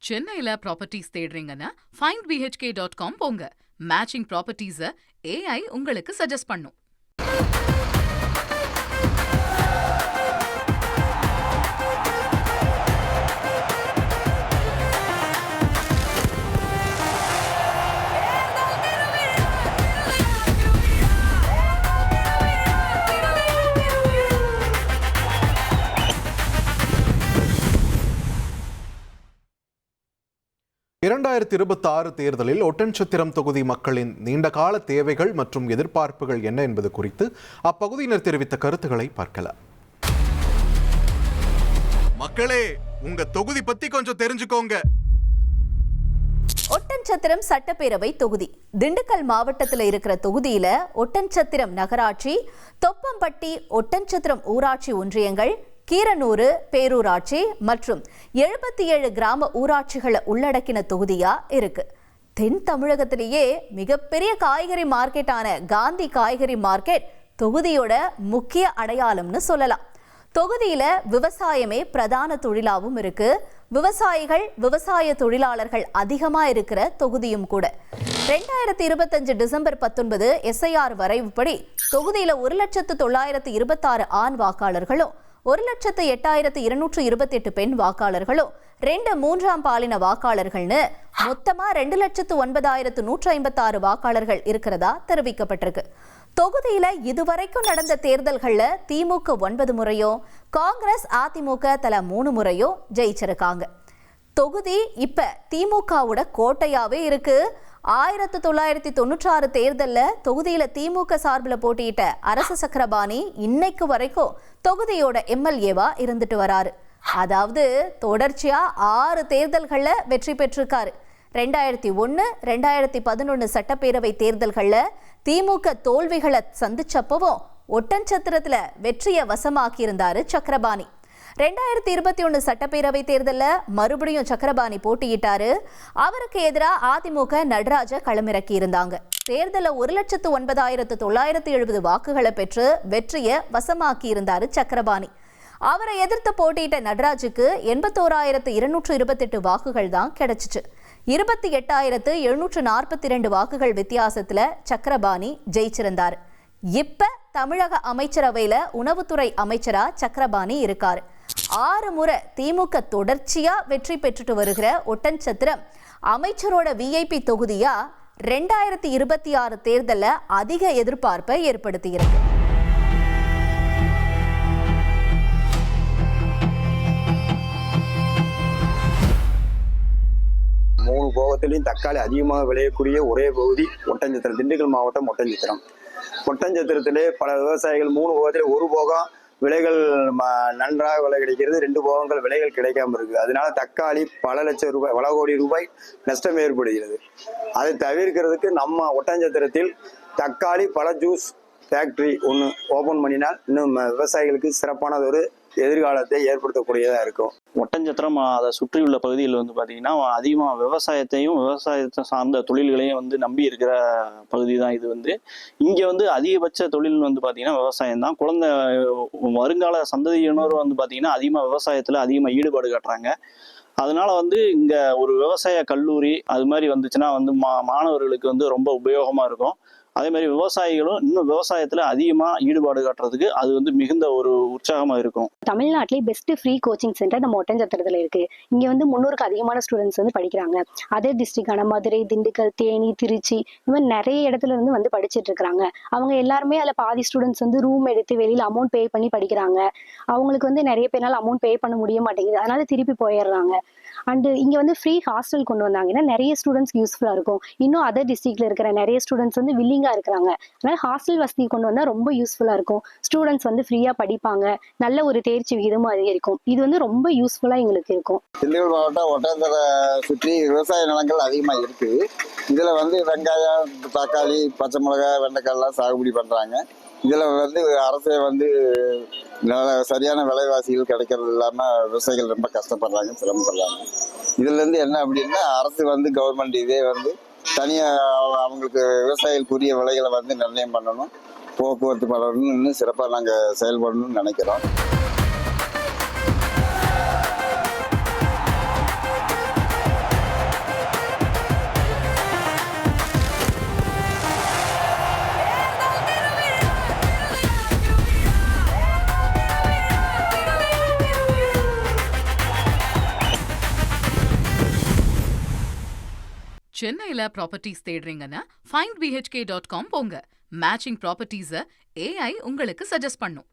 சென்னையில properties தேடுறீங்கன்னா findbhk.com போங்க. Matching ப்ராப்பர்ட்டிஸ AI உங்களுக்கு சஜஸ்ட் பண்ணும். தேர்தலில் ஒட்டன்சத்திரம் தொகுதி மக்களின் நீண்டகால தேவைகள் மற்றும் எதிர்பார்ப்புகள் என்ன என்பது குறித்து அப்பகுதியினர் தெரிவித்த கருத்துக்களை பார்க்கலாம். மக்களே, உங்க தொகுதி பத்தி கொஞ்சம் தெரிஞ்சுக்கோங்க. ஒட்டன்சத்திரம் சட்டப்பேரவை தொகுதி திண்டுக்கல் மாவட்டத்தில் இருக்கிற தொகுதியில ஒட்டன்சத்திரம் நகராட்சி, தொப்பம்பட்டி, ஒட்டன்சத்திரம் ஊராட்சி ஒன்றியங்கள், கீரனூர் பேரூராட்சி மற்றும் 77 கிராம ஊராட்சிகளை உள்ளடக்கின தொகுதியா இருக்கு. தென் தமிழகத்திலேயே மிகப்பெரிய காய்கறி மார்க்கெட்டான காந்தி காய்கறி மார்க்கெட் தொகுதியோட முக்கிய அடையாளம்னு சொல்லலாம். தொகுதியில விவசாயமே பிரதான தொழிலாவும் இருக்கு. விவசாயிகள், விவசாய தொழிலாளர்கள் அதிகமா இருக்கிற தொகுதியும் கூட. 2025 டிசம்பர் 19 SIR வரைவுப்படி தொகுதியில 1,926 ஆண் வாக்காளர்களும் 1,08,228 பெண் வாக்காளர்களும் 2 மூன்றாம் பாலின வாக்காளர்கள்னு மொத்தமா 2,09,156 வாக்காளர்கள் இருக்கிறதா தெரிவிக்கப்பட்டிருக்கு. தொகுதியில இதுவரைக்கும் நடந்த தேர்தல்கள்ல திமுக 9 முறையும், காங்கிரஸ், அதிமுக தலா 3 முறையும் ஜெயிச்சிருக்காங்க. தொகுதி இப்ப திமுகவோட கோட்டையாவே இருக்கு. 1996 தேர்தல்ல தொகுதியில திமுக சார்பில் போட்டியிட்ட அரசு சக்கரபாணி இன்னைக்கு வரைக்கும் தொகுதியோட MLAவா இருந்துட்டு வராரு. அதாவது தொடர்ச்சியா 6 தேர்தல்கள்ல வெற்றி பெற்றிருக்காரு. 2001, 2011 சட்டப்பேரவை தேர்தல்கள்ல திமுக தோல்விகளை சந்திச்சப்பவும் ஒட்டன்சத்திரத்துல வெற்றியை வசமாக்கி இருந்தாரு சக்கரபாணி. 2021 சட்டப்பேரவை தேர்தலில் மறுபடியும் சக்கரபாணி போட்டியிட்டாரு. அவருக்கு எதிராக அதிமுக நடராஜ களமிறக்கி இருந்தாங்க. தேர்தலில் 1,09,970 வாக்குகளை பெற்று வெற்றியை வசமாக்கி இருந்தாரு சக்கரபாணி. அவரை எதிர்த்து போட்டியிட்ட நடராஜுக்கு 81,228 வாக்குகள் தான் கிடைச்சிச்சு. 28,742 வாக்குகள் வித்தியாசத்துல சக்கரபாணி ஜெயிச்சிருந்தாரு. இப்ப தமிழக அமைச்சரவையில உணவுத்துறை அமைச்சரா சக்கரபாணி இருக்காரு. 6 முறை திமுக தொடர்ச்சியா வெற்றி பெற்றுட்டு வருகிற ஒட்டன்சத்திரம் அமைச்சரோட VIP தொகுதியா 2026 தேர்தல்ல அதிக எதிர்பார்ப்பை ஏற்படுத்தியிருக்கு. மூணு போகத்திலையும் தக்காளி அதிகமாக விளையக்கூடிய ஒரே பகுதி ஒட்டன்சத்திரம். திண்டுக்கல் மாவட்டம் ஒட்டன்சத்திரம். ஒட்டன்சத்திரத்திலே பல விவசாயிகள் 3 போகத்தில் ஒரு போகம் விலைகள் நன்றாக விலை கிடைக்கிறது, 2 போகங்கள் விலைகள் கிடைக்காம இருக்கு. அதனால தக்காளி பல லட்சம் ரூபாய், பல கோடி ரூபாய் நஷ்டம் ஏற்படுகிறது. அதை தவிர்க்கிறதுக்கு நம்ம ஒட்டன்சத்திரத்தில் தக்காளி பல ஜூஸ் ஃபேக்டரி ஒன்று ஓபன் பண்ணினால் இன்னும் விவசாயிகளுக்கு சிறப்பானதொரு எதிர்காலத்தை ஏற்படுத்தக்கூடியதாக இருக்கும். ஒட்டன்சத்திரம் அதை சுற்றியுள்ள பகுதியில் வந்து பார்த்தீங்கன்னா அதிகமாக விவசாயத்தையும் விவசாயத்தை சார்ந்த தொழில்களையும் வந்து நம்பி இருக்கிற பகுதி தான் இது. வந்து இங்கே வந்து அதிகபட்ச தொழில் வந்து பார்த்தீங்கன்னா விவசாயம் தான். குழந்தை வருங்கால சந்ததியினர் வந்து பார்த்தீங்கன்னா அதிகமாக விவசாயத்தில் அதிகமாக ஈடுபாடு காட்டுறாங்க. அதனால வந்து இங்கே ஒரு விவசாய கல்லூரி அது மாதிரி வந்துச்சுன்னா வந்து மாணவர்களுக்கு வந்து ரொம்ப உபயோகமாக இருக்கும். அதே மாதிரி விவசாயிகளும் இன்னும் விவசாயத்துல அதிகமா ஈடுபாடு காட்டுறதுக்கு அது வந்து மிகுந்த ஒரு உற்சாகமா இருக்கும். தமிழ்நாட்டிலே பெஸ்ட் ஃப்ரீ கோச்சிங் சென்டர் நம்ம ஒட்டன்சத்திரத்துல இருக்கு. இங்க வந்து 300க்கு அதிகமான ஸ்டூடெண்ட்ஸ் வந்து படிக்கிறாங்க. அதே டிஸ்ட்ரிக்டான மதுரை, திண்டுக்கல், தேனி, திருச்சி இந்த மாதிரி நிறைய இடத்துல இருந்து வந்து படிச்சுட்டு இருக்காங்க. அவங்க எல்லாருமே அதுல பாதி ஸ்டூடெண்ட்ஸ் வந்து ரூம் எடுத்து வெளியில அமௌண்ட் பே பண்ணி படிக்கிறாங்க. அவங்களுக்கு வந்து நிறைய பேர்னால அமௌண்ட் பே பண்ண முடிய மாட்டேங்குது, அதனால திருப்பி போயிடுறாங்க. அண்ட் இங்க வந்து ஃப்ரீ ஹாஸ்டல் கொண்டு வந்தாங்கன்னா நிறைய ஸ்டூடெண்ட்ஸ் யூஸ்ஃபுல்லா இருக்கும். இன்னும் அதர் டிஸ்ட்ரிக்ட்ல இருக்கிற நிறைய ஸ்டூடெண்ட்ஸ் வந்து வில்லிங்கா இருக்கிறாங்க. அதனால ஹாஸ்டல் வசதி கொண்டு வந்தா ரொம்ப யூஸ்ஃபுல்லா இருக்கும். ஸ்டூடெண்ட்ஸ் வந்து ஃப்ரீயா படிப்பாங்க, நல்ல ஒரு தேர்ச்சி விகிதமும் அதிகரிக்கும். இது வந்து ரொம்ப யூஸ்ஃபுல்லா எங்களுக்கு இருக்கும். திண்டுக்கல் மாவட்டம் ஒட்டன்சத்திர சுற்றி விவசாய நிலங்கள் அதிகமா இருக்கு. இதுல வந்து வெங்காயம், தக்காளி, பச்சை மிளகாய், வெண்டைக்காய் எல்லாம் சாகுபடி பண்றாங்க. இதுல வந்து அரசு வந்து சரியான விலைவாசிகள் கிடைக்கிறது இல்லாம விவசாயிகள் ரொம்ப கஷ்டப்படுறாங்க, சிரமப்படுறாங்க. இதுல இருந்து என்ன அப்படின்னா அரசு வந்து கவர்மெண்ட் இதே வந்து தனியா அவங்களுக்கு விவசாயிகளுக்குரிய விலைகளை வந்து நிர்ணயம் பண்ணணும், போக்குவரத்து பண்ணணும், இன்னும் சிறப்பாக நாங்கள் செயல்படணும்னு நினைக்கிறோம். சென்னையில ப்ராப்பர்ட்டிஸ் தேடுறீங்கன்னா findbhk.com போங்க. மேட்சிங் ப்ராப்பர்ட்டிஸ AI உங்களுக்கு சஜஸ்ட் பண்ணும்.